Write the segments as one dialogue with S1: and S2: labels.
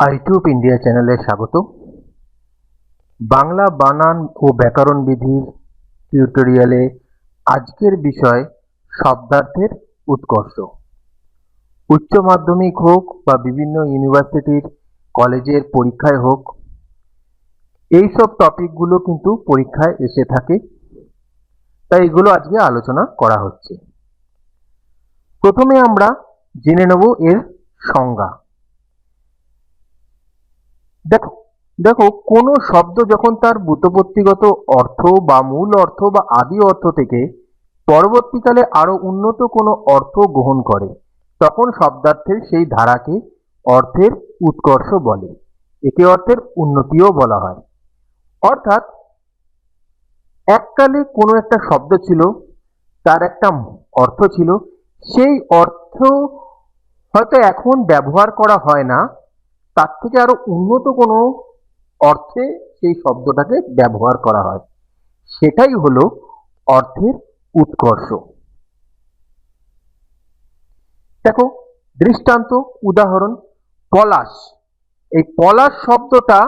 S1: আইটিউব India চ্যানেলে স্বাগত। বাংলা বানান ও ব্যাকরণ বিধির টিউটোরিয়ালে আজকের বিষয় শব্দার্থের উৎকর্ষ। উচ্চ মাধ্যমিক হোক বা বিভিন্ন ইউনিভার্সিটির কলেজের পরীক্ষায় হোক, এইসব টপিকগুলো কিন্তু পরীক্ষায় এসে থাকে, তাই এগুলো আজকে আলোচনা করা হচ্ছে। প্রথমে আমরা জেনে নেব এর সংজ্ঞা। দেখো কোনো শব্দ যখন তার ব্যুৎপত্তিগত অর্থ বা মূল অর্থ বা আদি অর্থ থেকে পরবর্তীকালে আরো উন্নত কোনো অর্থ গ্রহণ করে, তখন শব্দার্থের সেই ধারাকে অর্থের উৎকর্ষ বলে। একে অর্থের উন্নতিও বলা হয়। অর্থাৎ এককালে কোনো একটা শব্দ ছিল, তার একটা অর্থ ছিল, সেই অর্থ হয়তো এখন ব্যবহার করা হয় না, তার থেকে আরো উন্নত কোনো অর্থে সেই শব্দটাকে ব্যবহার করা হয়, সেটাই হলো অর্থের উৎকর্ষ। দেখো দৃষ্টান্ত, উদাহরণ, পলাশ। এই পলাশ শব্দটা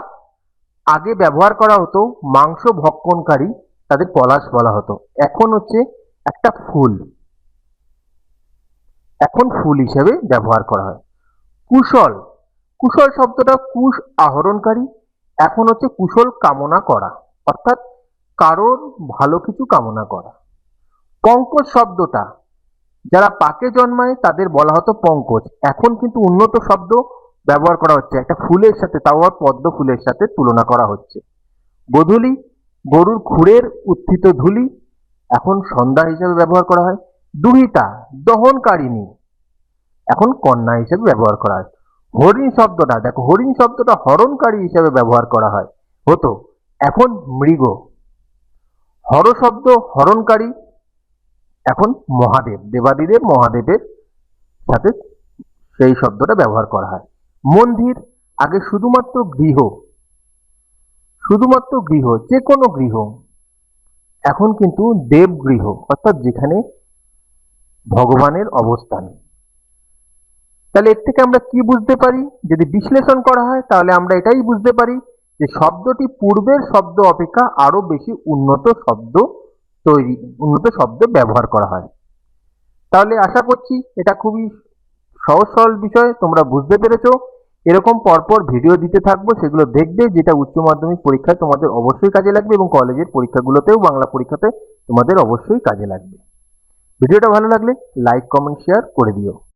S1: আগে ব্যবহার করা হতো মাংস ভক্ষণকারী, তাদের পলাশ বলা হতো। এখন হচ্ছে একটা ফুল, এখন ফুল হিসেবে ব্যবহার করা হয়। কুশল, কুশল শব্দটা কুশ আহরণকারী, এখন হচ্ছে কুশল কামনা করা, অর্থাৎ কারোর ভালো কিছু কামনা করা। পঙ্কজ শব্দটা যারা পাকে জন্মায় তাদের বলা হতো পঙ্কজ, এখন কিন্তু উন্নত শব্দ ব্যবহার করা হচ্ছে, একটা ফুলের সাথে, তাও আর পদ্ম ফুলের সাথে তুলনা করা হচ্ছে। গোধূলি, গরুর খুরের উত্থিত ধূলি, এখন সন্ধ্যা হিসেবে ব্যবহার করা হয়। দুহিতা, দহনকারিণী, এখন কন্যা হিসেবে ব্যবহার করা হয়। হরিণ শব্দটা, দেখো হরিণ শব্দটা হরণকারী হিসেবে ব্যবহার করা হয় হতো, এখন মৃগ। হর শব্দ হরণকারী, এখন মহাদেব, দেবাদিদেব মহাদেবের সাথে সেই শব্দটা ব্যবহার করা হয়। মন্দির, আগে শুধুমাত্র গৃহ, শুধুমাত্র গৃহ, যে কোনো গৃহ, এখন কিন্তু দেবগৃহ, অর্থাৎ যেখানে ভগবানের অবস্থান। তাহলে এর থেকে আমরা কি বুঝতে পারি? যদি বিশ্লেষণ করা হয় তাহলে আমরা এটাই বুঝতে পারি যে শব্দটি পূর্বের শব্দ অপেক্ষা আরো বেশি উন্নত শব্দ ব্যবহার করা হয়। তাহলে আশা করছি এটা খুবই সহজ সরল বিষয়, তোমরা বুঝতে পেরেছো। এরকম পরপর ভিডিও দিতে থাকবো, সেগুলো দেখবে, যেটা উচ্চ মাধ্যমিক পরীক্ষায় তোমাদের অবশ্যই কাজে লাগবে এবং কলেজের পরীক্ষাগুলোতেও, বাংলা পরীক্ষাতে তোমাদের অবশ্যই কাজে লাগবে। ভিডিওটা ভালো লাগলে লাইক, কমেন্ট, শেয়ার করে দিও।